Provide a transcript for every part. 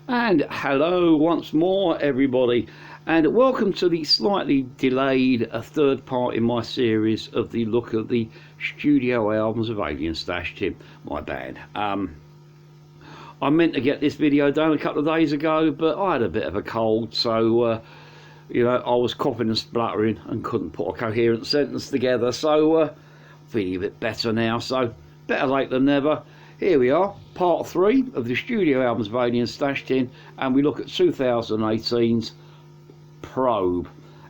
And hello once more, everybody, and welcome to the slightly delayed third part in my series of the look at the studio albums of Alien Stash Tim, my band. I meant to get this video done a couple of days ago, but I had a bit of a cold, so you know, I was coughing and spluttering and couldn't put a coherent sentence together. So feeling a bit better now, so better late than never. Here we are, part 3 of the studio albums of Alien Stash Tin, and we look at 2018's Probe,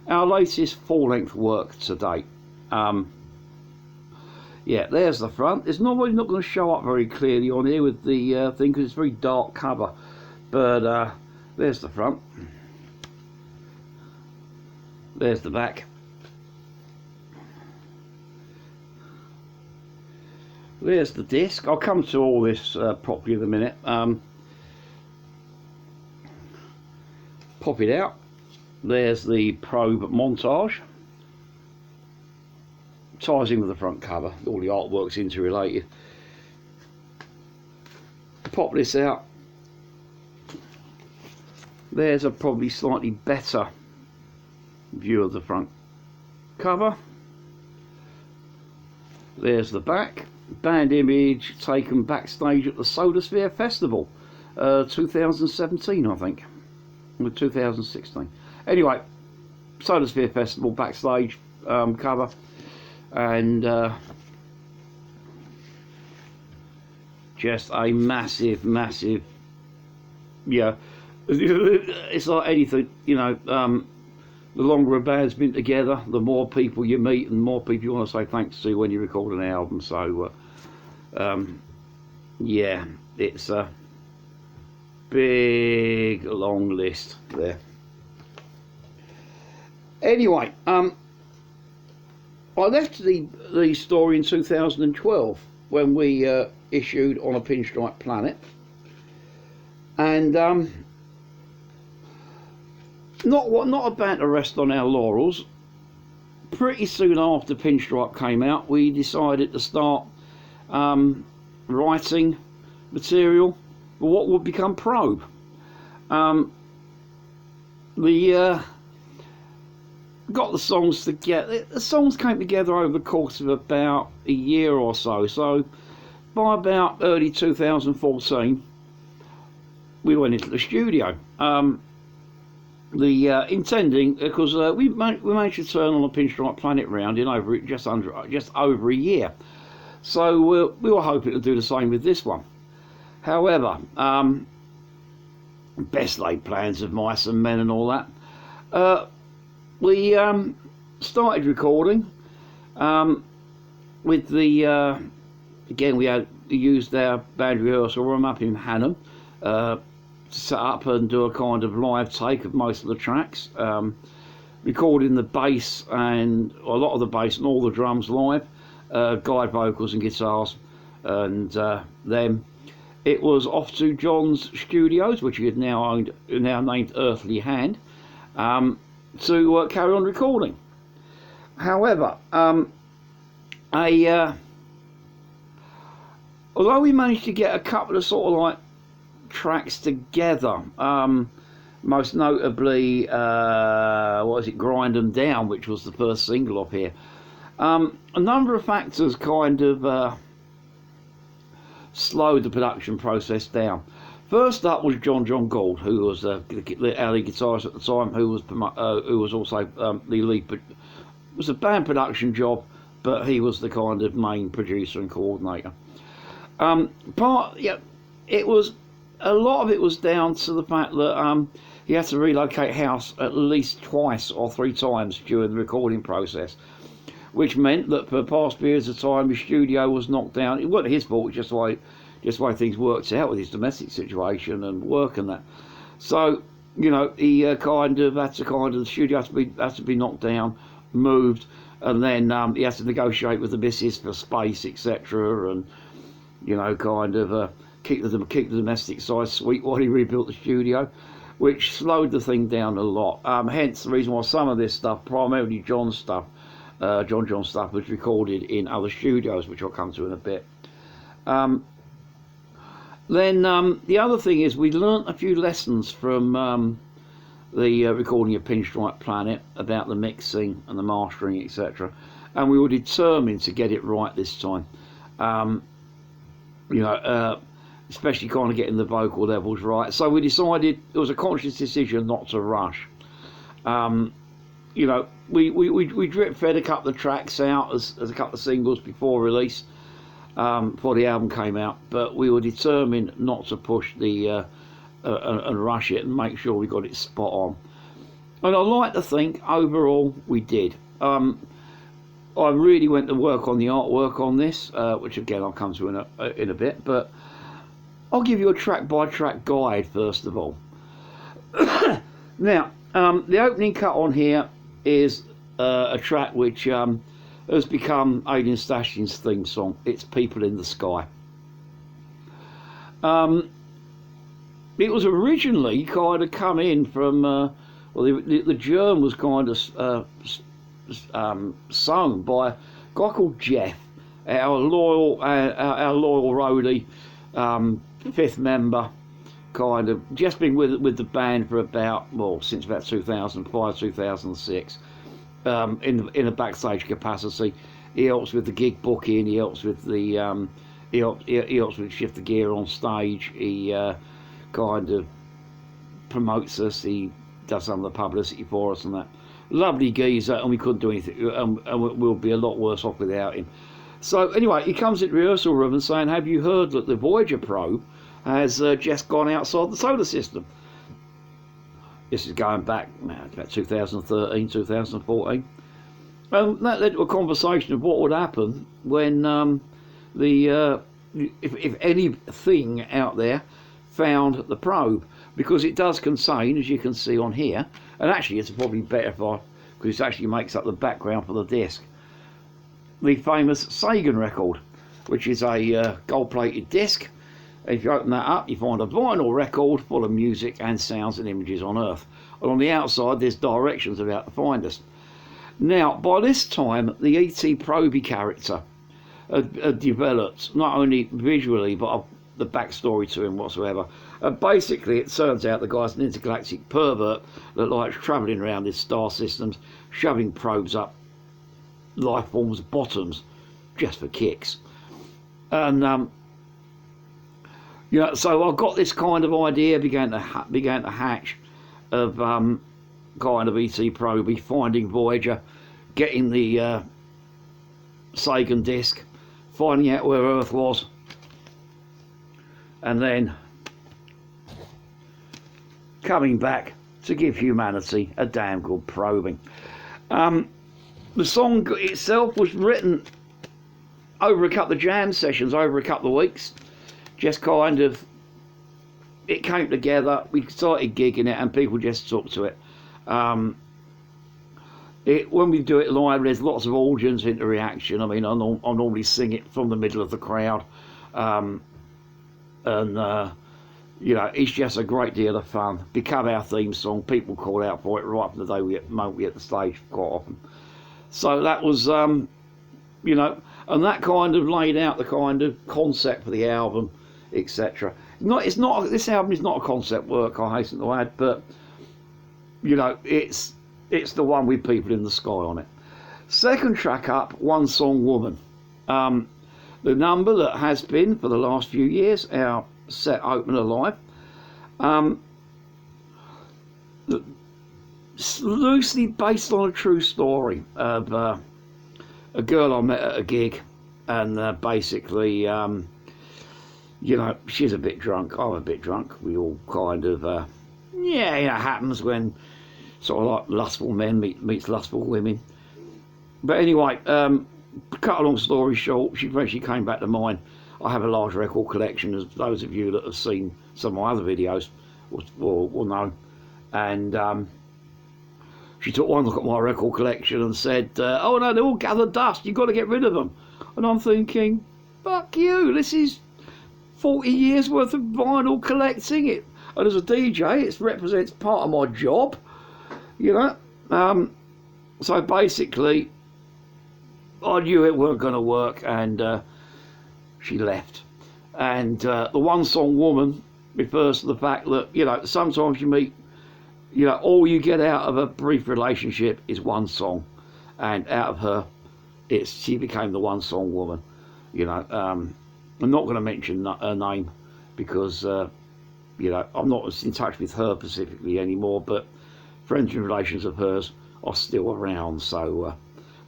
our latest full-length work to date. Yeah, there's the front. It's normally not going to show up very clearly on here with the thing because it's a very dark cover, but there's the front. There's the back. There's the disc. I'll come to all this properly in a minute. Pop it out. There's the Probe montage. Ties in with the front cover. All the artwork's interrelated. Pop this out. There's a probably slightly better view of the front cover. There's the back. Band image taken backstage at the Solar Sphere Festival, 2017 I think, or 2016. Anyway, Solar Sphere Festival backstage cover, and just a massive, yeah. It's like anything, you know. The longer a band's been together, the more people you meet and more people you want to say thanks to when you record an album. So, yeah, it's a big, long list there. Anyway, I left the story in 2012 when we issued On a Pinstripe Planet, and not about to rest on our laurels. Pretty soon after Pinstripe came out, we decided to start writing material for what would become Probe. Got the songs together. The songs came together over the course of about a year or so. So by about early 2014, we went into the studio. Intending, because we managed to turn On a Pinstripe Planet round in just over a year, so we were hoping to do the same with this one. However, best laid plans of mice and men and all that, we started recording with the again we used our band rehearsal room up in Hannam, set up and do a kind of live take of most of the tracks, recording the bass and a lot of the bass and all the drums live, guide vocals and guitars, and then it was off to John's studios, which he had now named Earthly Hand, to carry on recording. However, although we managed to get a couple of sort of like tracks together, most notably Grind 'Em Down, which was the first single off here, a number of factors kind of slowed the production process down. First up was John Gould, who was the lead guitarist at the time, who was also the lead. It was a band production job, but he was the kind of main producer and coordinator. It was. A lot of it was down to the fact that he had to relocate house at least twice or 3 times during the recording process, which meant that for past periods of time his studio was knocked down. It wasn't his fault, just the way things worked out with his domestic situation and work and that. So, you know, he the studio had to be knocked down, moved, and then he had to negotiate with the missus for space, etc., and you know, keep the domestic side sweet while he rebuilt the studio, which slowed the thing down a lot. Hence the reason why some of this stuff, primarily John's stuff, John stuff, was recorded in other studios, which I'll come to in a bit. Then the other thing is we learnt a few lessons from the recording of Pinstripe Planet about the mixing and the mastering, etc. And we were determined to get it right this time. Especially kind of getting the vocal levels right. So we decided, it was a conscious decision not to rush. We drip fed a couple of tracks out as a couple of singles before release, before the album came out, but we were determined not to push the and rush it and make sure we got it spot on. And I like to think overall we did. I really went to work on the artwork on this, which again I'll come to in a bit, but I'll give you a track by track guide first of all. Now, the opening cut on here is a track which has become Alien Stashing's theme song. It's People in the Sky. It was originally kind of come in from, the germ was kind of sung by a guy called Jeff, our loyal roadie, fifth member, kind of just been with the band for since about 2005, 2006. In a backstage capacity, he helps with the gig booking. He helps with the he helps with shift the gear on stage. He kind of promotes us. He does some of the publicity for us and that. Lovely geezer, and we couldn't do anything, and we'll be a lot worse off without him. So anyway, he comes into the rehearsal room and saying, "Have you heard that the Voyager probe has just gone outside the solar system?" This is going back about 2013, 2014. And that led to a conversation of what would happen when if anything out there found the probe, because it does contain, as you can see on here, and actually it's probably better because it actually makes up the background for the disc, the famous Sagan record, which is a gold-plated disc. If you open that up, you find a vinyl record full of music and sounds and images on Earth. And on the outside, there's directions about to find us. Now, by this time, the E.T. Proby character had developed, not only visually, but the backstory to him whatsoever. Basically, it turns out the guy's an intergalactic pervert that likes travelling around his star systems, shoving probes up life forms' bottoms, just for kicks. And so I got this kind of idea, began to hatch of kind of E.T. Proby finding Voyager, getting the Sagan disc, finding out where Earth was, and then coming back to give humanity a damn good probing. The song itself was written over a couple of jam sessions, over a couple of weeks. Just kind of, it came together, we started gigging it, and people just took to it. When we do it live, there's lots of audience interaction. I mean, I normally sing it from the middle of the crowd. It's just a great deal of fun. Become our theme song. People call out for it right from the day we at the stage quite often. So that was, and that kind of laid out the kind of concept for the album, etc. This album is not a concept work, I hasten to add, but it's the one with People in the Sky on it. Second track up, One Song Woman. The number that has been for the last few years our set opener live. Loosely based on a true story of a girl I met at a gig, and basically, she's a bit drunk, I'm a bit drunk. We all kind of, it happens when sort of like lustful men meets lustful women. But anyway, cut a long story short, she eventually came back to mine. I have a large record collection, as those of you that have seen some of my other videos will know. And she took one look at my record collection and said, "Oh no, they're all gathered dust, you've got to get rid of them." And I'm thinking, fuck you, this is 40 years worth of vinyl collecting it. And as a DJ, it represents part of my job, So basically, I knew it weren't going to work, and she left. And the one song woman refers to the fact that, you know, sometimes you meet, you know, all you get out of a brief relationship is one song, and out of her, she became the one song woman. You know, I'm not going to mention her name because you know, I'm not in touch with her specifically anymore, but friends and relations of hers are still around. So,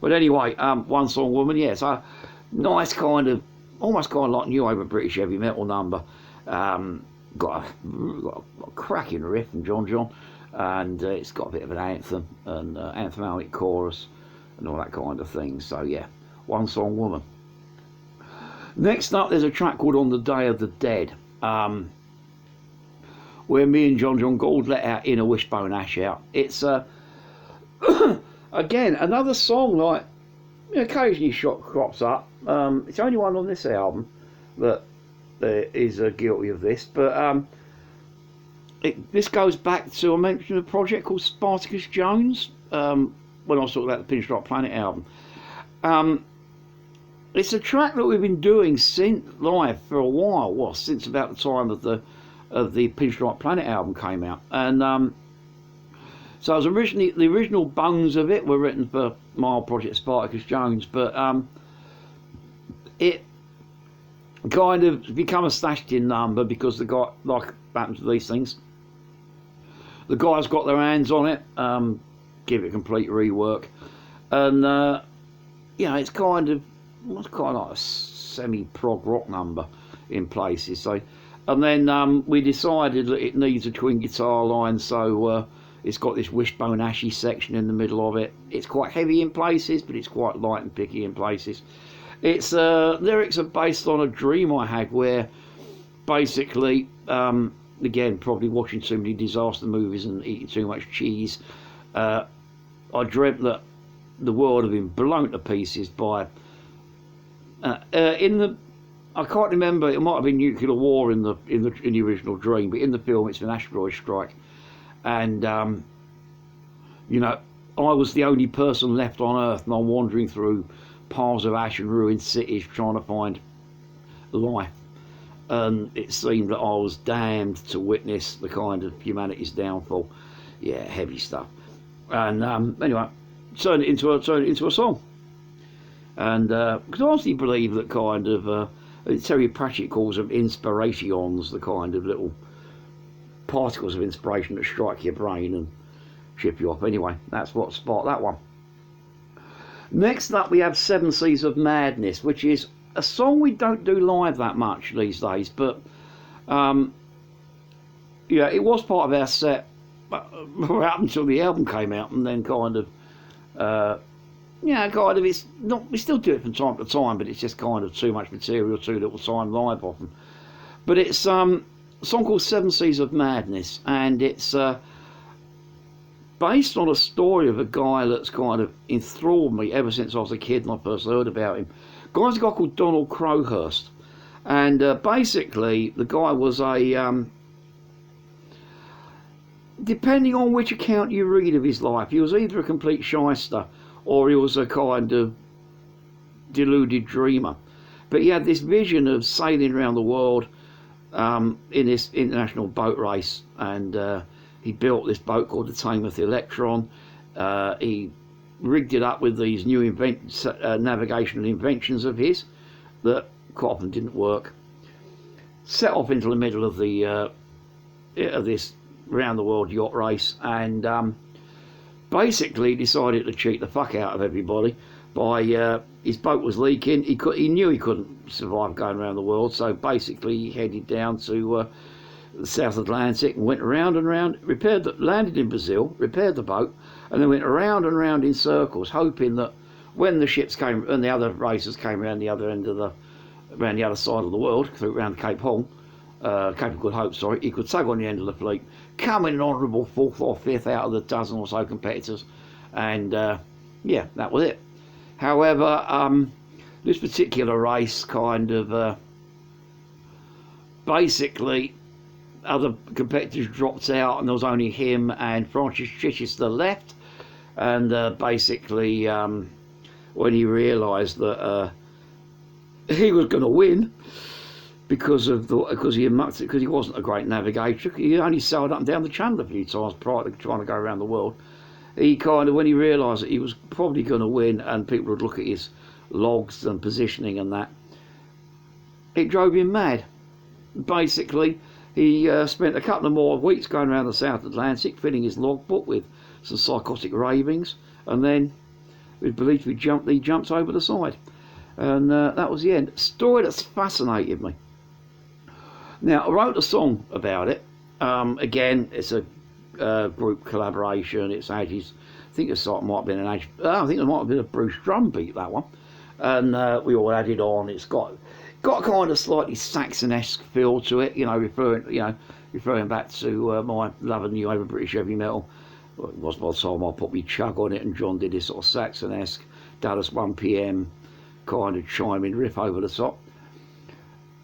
but anyway, one song woman, yes, nice kind of, almost kind of like new over British heavy metal number. Got a cracking riff from John, and it's got a bit of an anthem and anthematic chorus and all that kind of thing. So yeah, one song woman. Next up, there's a track called On the Day of the Dead, where me and John Gould let our inner Wishbone Ash out. It's again another song like, you know, occasionally crops up. It's the only one on this album that is guilty of this, but this goes back to, I mentioned a project called Spartacus Jones when I was talking about the Pinstripe Planet album. It's a track that we've been doing since live for a while, well, since about the time of the Pinstripe Planet album came out, and so it was originally, the original bones of it were written for my old project Spartacus Jones, but it kind of become a stashed in number because the guy, like happens to these things, the guys got their hands on it, give it a complete rework, and you know, it's kind of like a semi-prog rock number in places. So, and then we decided that it needs a twin guitar line, so it's got this Wishbone Ashy section in the middle of it. It's quite heavy in places, but it's quite light and picky in places. Its lyrics are based on a dream I had where basically, again, probably watching too many disaster movies and eating too much cheese, I dreamt that the world had been blown to pieces by I can't remember, it might have been nuclear war in the original dream, but in the film it's an asteroid strike, and you know, I was the only person left on Earth, and I'm wandering through piles of ash and ruined cities trying to find life, and it seemed that I was damned to witness the kind of humanity's downfall. Yeah, heavy stuff. And anyway, turned it into a song. And because I honestly believe that kind of Terry Pratchett calls them inspirations, the kind of little particles of inspiration that strike your brain and chip you off. Anyway, that's what sparked that one. Next up, we have Seven Seas of Madness, which is a song we don't do live that much these days, but yeah, it was part of our set up until the album came out, and then kind of yeah, kind of, it's not, we still do it from time to time, but it's just kind of too much material, too little time live often. But it's a song called Seven Seas of Madness, and it's based on a story of a guy that's kind of enthralled me ever since I was a kid and I first heard about him. Guy's a guy called Donald Crowhurst, and basically the guy was a depending on which account you read of his life, he was either a complete shyster or he was a kind of deluded dreamer. But he had this vision of sailing around the world in this international boat race, and he built this boat called the Tameth Electron. He rigged it up with these new navigational inventions of his that quite often didn't work. Set off into the middle of this round the world yacht race, and basically decided to cheat the fuck out of everybody by his boat was leaking. He knew he couldn't survive going around the world, so basically he headed down to the South Atlantic and went around and round, landed in Brazil, repaired the boat, and then went around and round in circles, hoping that when the ships came and the other racers came around the other end of around the other side of the world, around Cape Horn, Cape of Good Hope, sorry, he could tug on the end of the fleet, come in an honourable fourth or fifth out of the dozen or so competitors, and yeah, that was it. However, this particular race kind of basically other competitors dropped out, and there was only him and Francis Chichester left, and basically when he realised that he was going to win, because he wasn't a great navigator. He only sailed up and down the channel a few times prior to trying to go around the world. He kind of, when he realised that he was probably going to win and people would look at his logs and positioning and that, it drove him mad. Basically, he spent a couple of more weeks going around the South Atlantic, filling his logbook with some psychotic ravings, and then it was believed he jumped over the side. And that was the end. Story that's fascinated me. Now, I wrote a song about it. Again, it's a group collaboration. It's Aggies. I think it might have been an Aggie. I think it might have been a Bruce drum beat, that one. And we all added on. It's got kind of slightly Saxon-esque feel to it. Referring back to my love of new wave of British heavy metal. Well, it was by the time I put me chug on it, and John did this sort of Saxon-esque Dallas 1 PM kind of chiming riff over the top.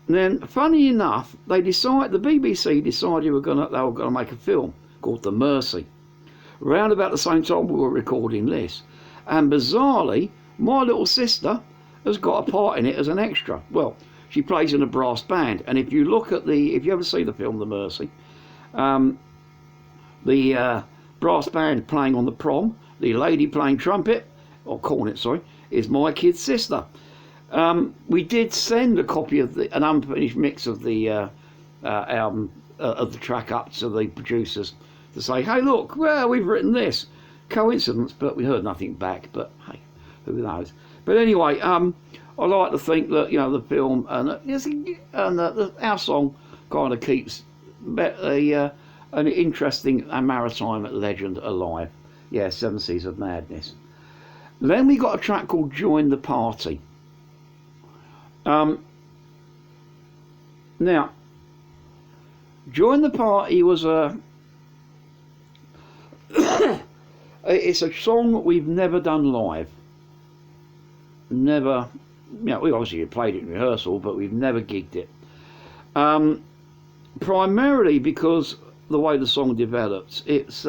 And then, funny enough, the BBC decided they were gonna make a film called The Mercy. Around about the same time we were recording this, and bizarrely, my little sister has got a part in it as an extra. Well, she plays in a brass band, and if you ever see the film The Mercy, the brass band playing on the prom, the lady playing trumpet or cornet, is my kid's sister. We did send a copy of an unfinished mix of the album of the track up to the producers to say, hey, look, well, we've written this. Coincidence, but we heard nothing back. But hey, who knows? But anyway, I like to think that the film and our song kind of keeps an interesting maritime legend alive. Yeah, Seven Seas of Madness. Then we got a track called Join the Party. Now, Join the Party was it's a song that we've never done live. Never, we obviously played it in rehearsal, but we've never gigged it. Primarily because the way the song develops, it's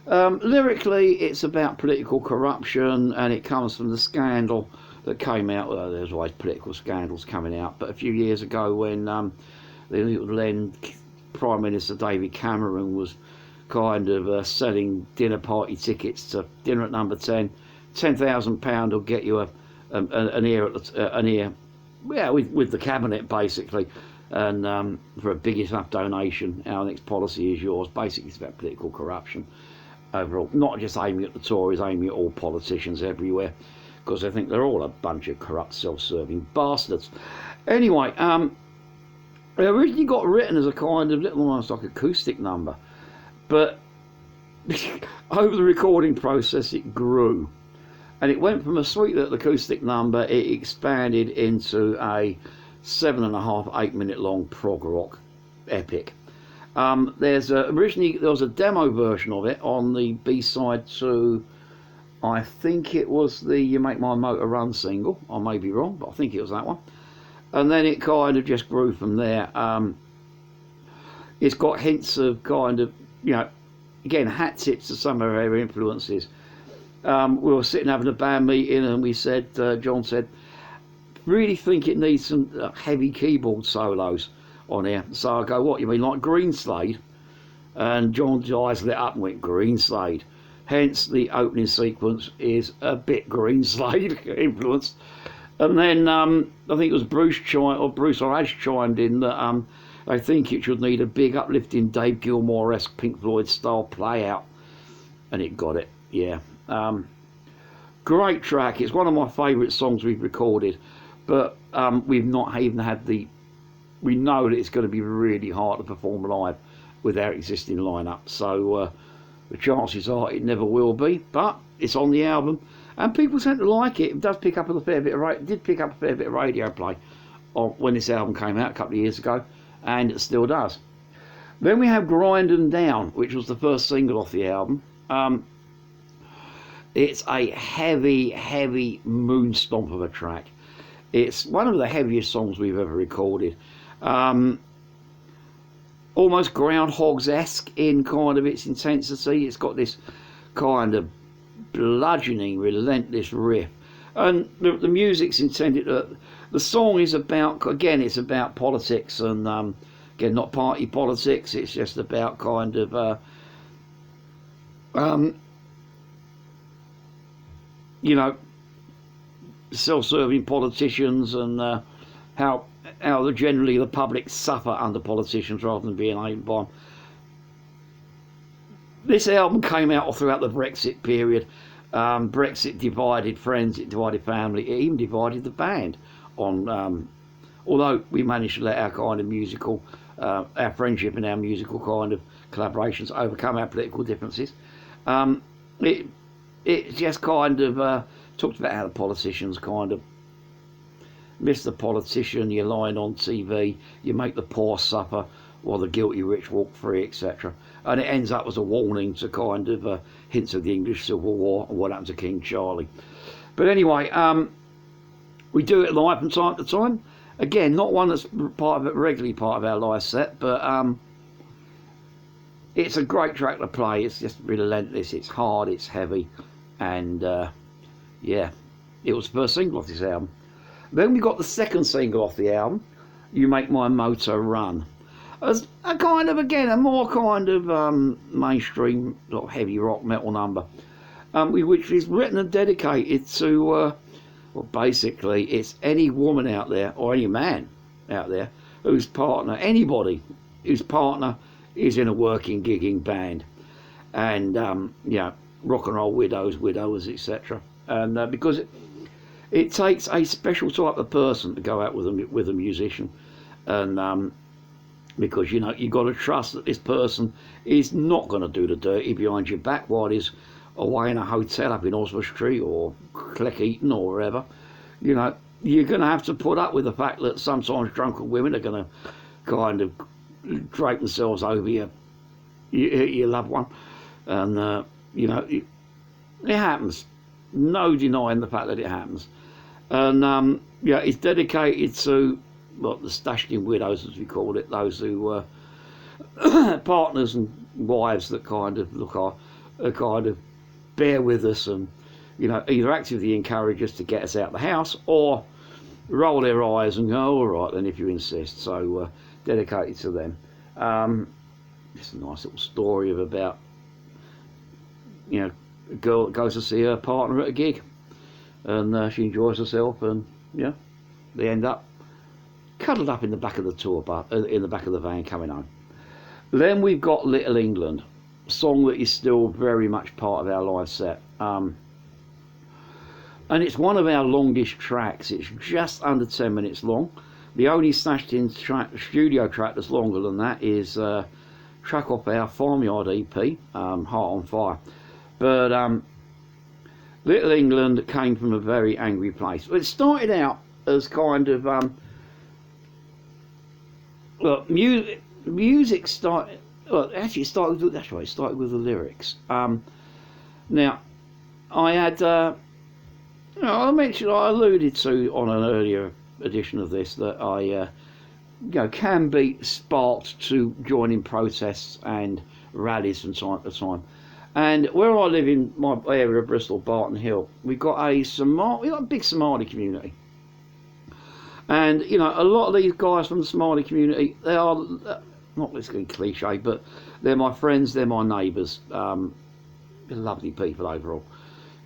lyrically it's about political corruption, and it comes from the scandal that came out. Well, there's always political scandals coming out, but a few years ago when the then Prime Minister David Cameron was kind of selling dinner party tickets to dinner at number 10, £10,000 will get you an ear with the cabinet basically, and for a big enough donation, our next policy is yours. Basically, it's about political corruption overall, not just aiming at the Tories, aiming at all politicians everywhere, because I think they're all a bunch of corrupt, self-serving bastards. Anyway, it originally got written as a kind of little, almost like acoustic number, but over the recording process it grew, and it went from a sweet little acoustic number, it expanded into a 7.5-8 minute long prog rock epic. There was a demo version of it on the B-side to, I think it was the You Make My Motor Run single. I may be wrong, but I think it was that one. And then it kind of just grew from there. It's got hints of kind of, again, hat tips to some of our influences. We were sitting having a band meeting, and we said, John said, really think it needs some heavy keyboard solos on here. So I go, what, you mean like Greenslade? And John's eyes lit up and went, Greenslade. Hence the opening sequence is a bit Greenslade influenced. And then I think it was Bruce or Ash chimed in that I think it should need a big uplifting Dave Gilmour-esque Pink Floyd style play out. And it got it, yeah. Great track. It's one of my favourite songs we've recorded, but we've not even had we know that it's going to be really hard to perform live with our existing lineup, so the chances are it never will be, but it's on the album and people tend to like it. It does pick up a fair bit of radio play when this album came out a couple of years ago, and it still does. Then we have Grind 'Em Down, which was the first single off the album. It's a heavy moon stomp of a track. It's one of the heaviest songs we've ever recorded. Almost Groundhogs-esque in kind of its intensity. It's got this kind of bludgeoning, relentless riff. And the music's intended to, the song is about, again, it's about politics, and again, not party politics, it's just about kind of you know, self-serving politicians, and how generally the public suffer under politicians rather than being owned by them. This album came out throughout the Brexit period. Brexit divided friends, it divided family, it even divided the band. On although we managed to let our kind of musical, our friendship and our musical kind of collaborations overcome our political differences. It just kind of talked about how the politicians kind of miss the politician. You're lying on TV, you make the poor suffer while the guilty rich walk free, etc. And it ends up as a warning to kind of hints of the English Civil War and what happened to King Charlie. But anyway, we do it live from time to time. Again, not one that's regularly part of our live set, but it's a great track to play. It's just relentless, it's hard, it's heavy, and yeah, it was the first single off this album. Then we got the second single off the album, You Make My Moto Run. As a kind of, again, a more kind of mainstream sort of heavy rock metal number, which is written and dedicated to, well, basically, it's any woman out there, or any man out there, whose partner, anybody whose partner is in a working, gigging band, and, you know, rock and roll widowers, etc. And because it takes a special type of person to go out with a musician, and because, you know, you've got to trust that this person is not going to do the dirty behind your back while he's away in a hotel up in Oswald Street or Cleckheaton or wherever. You know, you're going to have to put up with the fact that sometimes drunken women are going to kind of drape themselves over your loved one, and you know, it happens. No denying the fact that it happens. And yeah, it's dedicated to, well, the stashed-in widows, as we call it, those who partners and wives that kind of bear with us, and, you know, either actively encourage us to get us out of the house, or roll their eyes and go, all right then, if you insist. So dedicated to them. It's a nice little story of about, you know, a girl that goes to see her partner at a gig, and she enjoys herself, and yeah, they end up cuddled up in the back of the tour bus, in the back of the van coming home. Then we've got Little England, a song that is still very much part of our live set, and it's one of our longest tracks. It's just under 10 minutes long. The only stashed-in studio track that's longer than that is track off our Farmyard EP, Heart on Fire. But Little England came from a very angry place. It started out as kind of look, music started. Well, actually, it started with, that's right. It started with the lyrics. Now, I had, you know, I alluded to on an earlier edition of this that I, you know, can be sparked to join in protests and rallies from time to time. And where I live in my area of Bristol, Barton Hill, we've got a big Somali community. And, you know, a lot of these guys from the Somali community, they are, not this cliche, but they're my friends, they're my neighbours. They're lovely people overall.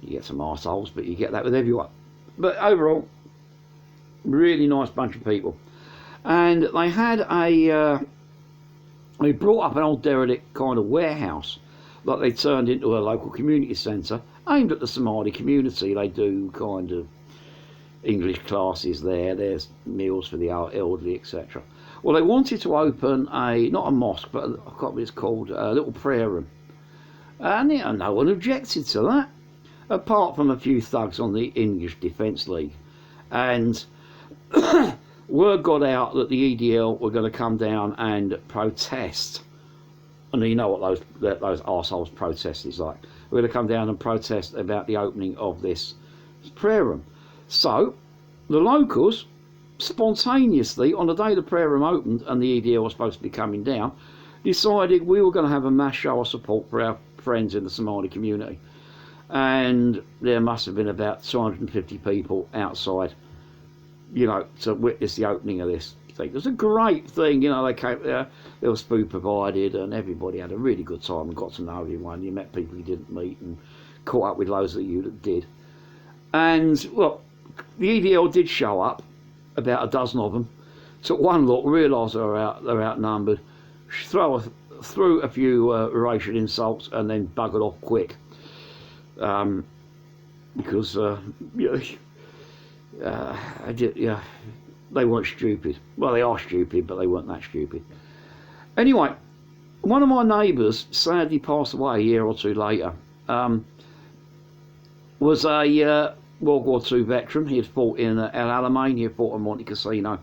You get some arseholes, but you get that with everyone. But overall, really nice bunch of people. And they had they brought up an old derelict kind of warehouse that they turned into a local community centre aimed at the Somali community. They do kind of English classes there, there's meals for the elderly, etc. Well, they wanted to open not a mosque, but I can't what it's called, a little prayer room. And you know, no one objected to that, apart from a few thugs on the English Defence League. And word got out that the EDL were going to come down and protest. And you know what those arseholes protest is like. We're going to come down and protest about the opening of this prayer room. So the locals spontaneously, on the day the prayer room opened and the EDL was supposed to be coming down, decided we were going to have a mass show of support for our friends in the Somali community. and there must have been about 250 people outside, you know, to witness the opening of this thing. It was a great thing, you know. They came there, there was food provided, and everybody had a really good time and got to know everyone. You met people you didn't meet and caught up with loads of you that did. And well, the EDL did show up, about a dozen of them. Took one look, realised they're outnumbered, threw a few racial insults, and then buggered off quick. Because they weren't stupid. Well, they are stupid, but they weren't that stupid. Anyway, one of my neighbours sadly passed away a year or two later. Was a World War II veteran. He had fought in El Alamein, he had fought in Monte Cassino,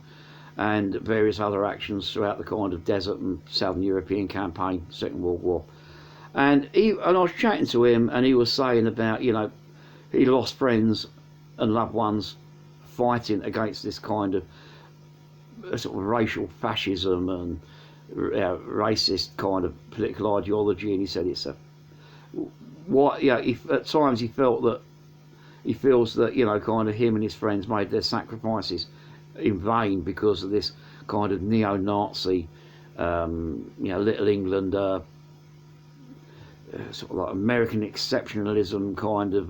and various other actions throughout the kind of desert and southern European campaign, Second World War. And I was chatting to him, and he was saying about, you know, he lost friends and loved ones fighting against this kind of sort of racial fascism and racist kind of political ideology. And he said it's at times he feels that, you know, kind of him and his friends made their sacrifices in vain because of this kind of neo-Nazi, Little England, sort of like American exceptionalism kind of,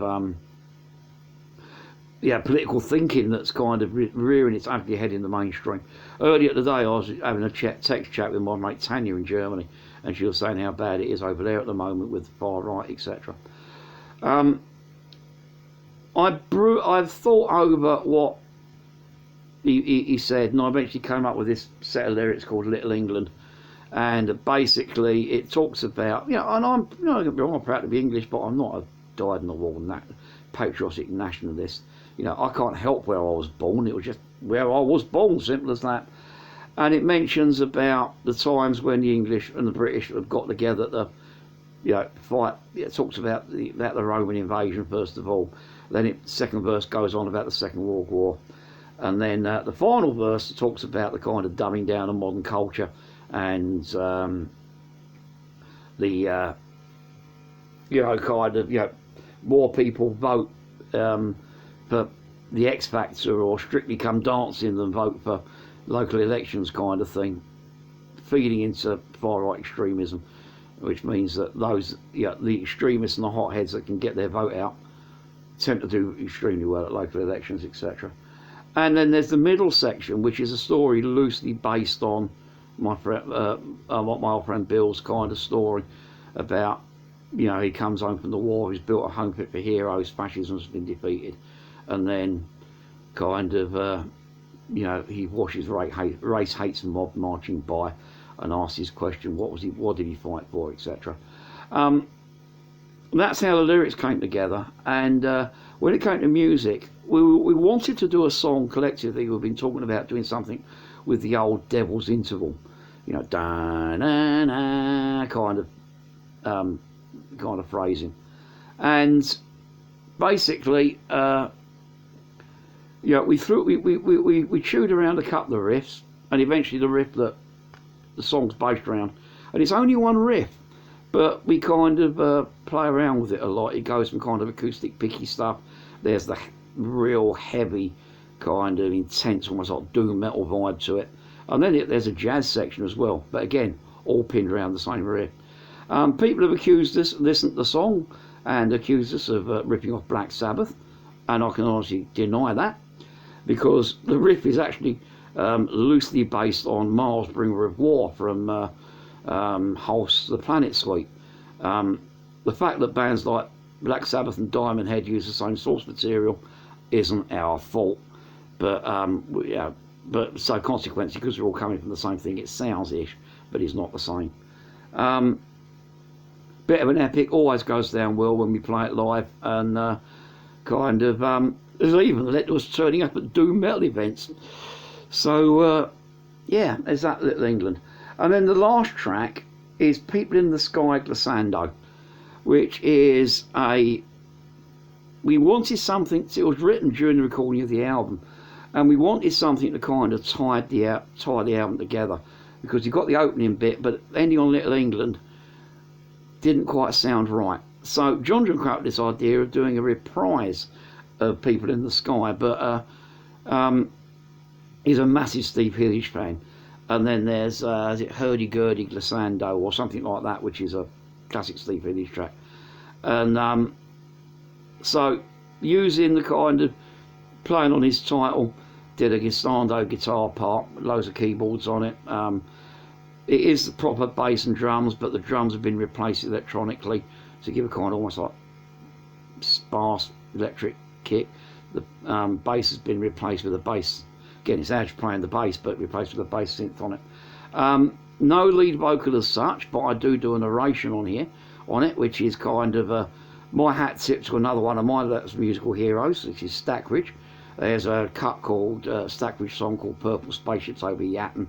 political thinking that's kind of rearing its ugly head in the mainstream. Earlier today, I was having a text chat with my mate Tanya in Germany, and she was saying how bad it is over there at the moment with the far right, etc. I've thought over what he said, and I eventually came up with this set of lyrics called Little England. And basically it talks about, and I'm proud to be English, but I'm not a dyed-in-the-wool and that patriotic nationalist. I can't help where I was born. It was just where I was born, simple as that. And it mentions about the times when the English and the British have got together to fight. It talks about the Roman invasion first of all. Then second verse goes on about the Second World War, and then the final verse talks about the kind of dumbing down of modern culture and more people vote for the X Factor or Strictly Come Dancing than vote for local elections kind of thing, feeding into far right extremism, which means that those the extremists and the hotheads that can get their vote out tend to do extremely well at local elections, etc. And then there's the middle section, which is a story loosely based on my friend, what my old friend Bill's kind of story about, he comes home from the war, he's built a home fit for heroes, fascism's been defeated, and then kind of, he watches race hates and mob marching by and asks his question, what did he fight for, etc. That's how the lyrics came together. And when it came to music, we wanted to do a song collectively. We've been talking about doing something with the old Devil's Interval, da-na-na kind of phrasing. And basically, we chewed around a couple of riffs, and eventually the riff that the song's based around, and it's only one riff, but we kind of play around with it a lot. It goes from kind of acoustic picky stuff. There's the real heavy kind of intense, almost like doom metal vibe to it, and then there's a jazz section as well, but again all pinned around the same riff. People have accused us, listened to the song and accused us of ripping off Black Sabbath, and I can honestly deny that, because the riff is actually loosely based on Mars Bringer of War from Hulse The Planet Suite. The fact that bands like Black Sabbath and Diamond Head use the same source material isn't our fault, but so consequently, because we're all coming from the same thing, it sounds ish, but it's not the same. Bit of an epic, always goes down well when we play it live, and there's even led to us turning up at doom metal events. So there's that Little England. And then the last track is People in the Sky Glissando, which is we wanted something, it was written during the recording of the album, and we wanted something to kind of tie the album together, because you've got the opening bit, but ending on Little England didn't quite sound right. So John came up with this idea of doing a reprise of People in the Sky, but he's a massive Steve Hillage fan. And then there's is it Hurdy-Gurdy Glissando or something like that, which is a classic Steve Hillage track. And so using the kind of playing on his title, did a glissando guitar part, loads of keyboards on it. It is the proper bass and drums, but the drums have been replaced electronically to give a kind of almost like sparse electric kick. The bass has been replaced with a bass. Again, it's Edge playing the bass, but replaced with a bass synth on it. No lead vocal as such, but I do a narration on it, which is kind of my hat tip to another one of my musical heroes, which is Stackridge. There's a cut called Stackridge song called Purple Spaceships Over Yatton,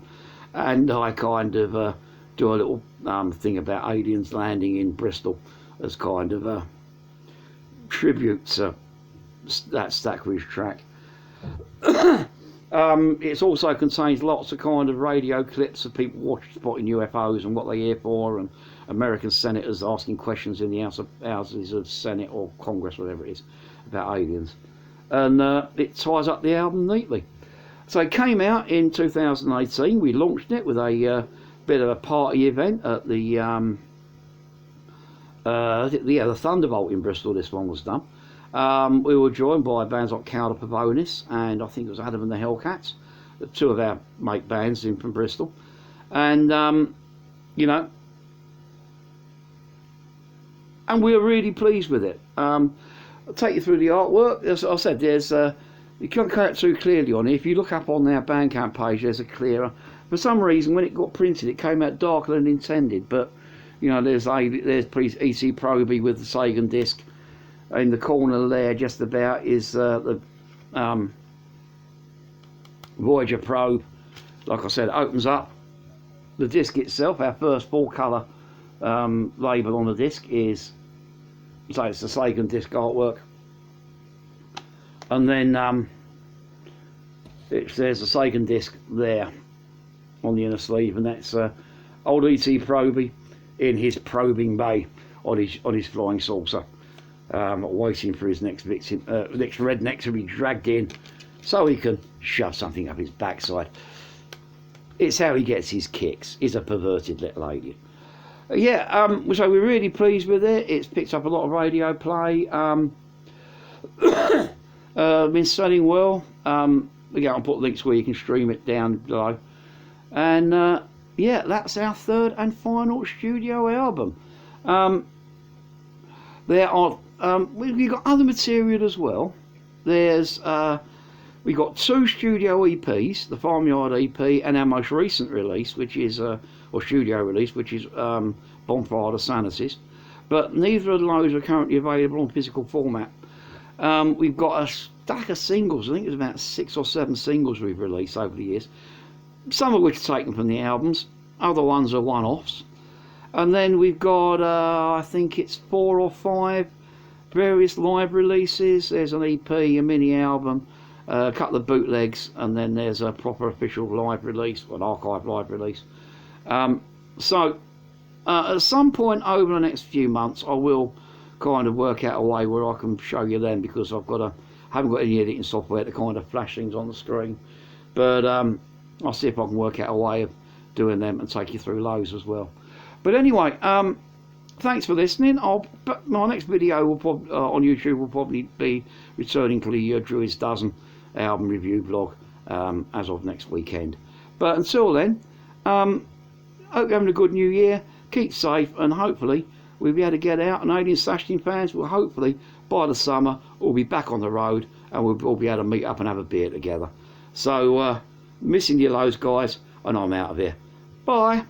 and I kind of do a little thing about aliens landing in Bristol as kind of a tribute to that Stackridge track. It also contains lots of kind of radio clips of people spotting UFOs and what they hear for, and American senators asking questions in the houses of Senate or Congress, whatever it is, about aliens. And it ties up the album neatly. So it came out in 2018. We launched it with a bit of a party event at the Thunderbolt in Bristol. This one was done. We were joined by bands like Calder Pavonis, and I think it was Adam and the Hellcats, two of our mate bands in from Bristol. And you know, and we were really pleased with it. I'll take you through the artwork. As I said, there's you can't cut it too clearly on it. If you look up on their Bandcamp page, there's a clearer. For some reason, when it got printed, it came out darker than intended. But you know, there's E.T. Proby with the Sagan disc. In the corner there, just about, is the Voyager probe. Like I said, it opens up. The disc itself, our first full-colour label on the disc is, so it's the Sagan disc artwork. And then there's a Sagan disc there on the inner sleeve, and that's old E.T. Proby in his probing bay on his flying saucer. Waiting for his next victim, next redneck to be dragged in so he can shove something up his backside. It's how he gets his kicks. He's a perverted little alien. So we're really pleased with it. It's picked up a lot of radio play. Been selling well. Again, I'll put links where you can stream it down below. And that's our third and final studio album. There are we've got other material as well. There's we got 2 studio EPs, the Farmyard EP, and our most recent release, which is or studio release, which is Bonfire of Sanities. But neither of those are currently available on physical format. We've got a stack of singles. I think there's about 6 or 7 singles we've released over the years. Some of which are taken from the albums. Other ones are one-offs. And then we've got, I think it's 4 or 5 various live releases. There's an EP, a mini album, a couple of bootlegs, and then there's a proper official live release, or an archive live release. So at some point over the next few months, I will kind of work out a way where I can show you them, because haven't got any editing software to kind of flash things on the screen. But I'll see if I can work out a way of doing them and take you through those as well. But anyway, thanks for listening. My next video on YouTube will probably be returning to the Druid's Dozen album review blog as of next weekend. But until then, hope you're having a good new year. Keep safe, and hopefully we'll be able to get out. And Alien Sashing fans will hopefully, by the summer, we'll be back on the road, and we'll all be able to meet up and have a beer together. So, missing you loads, guys, and I'm out of here. Bye.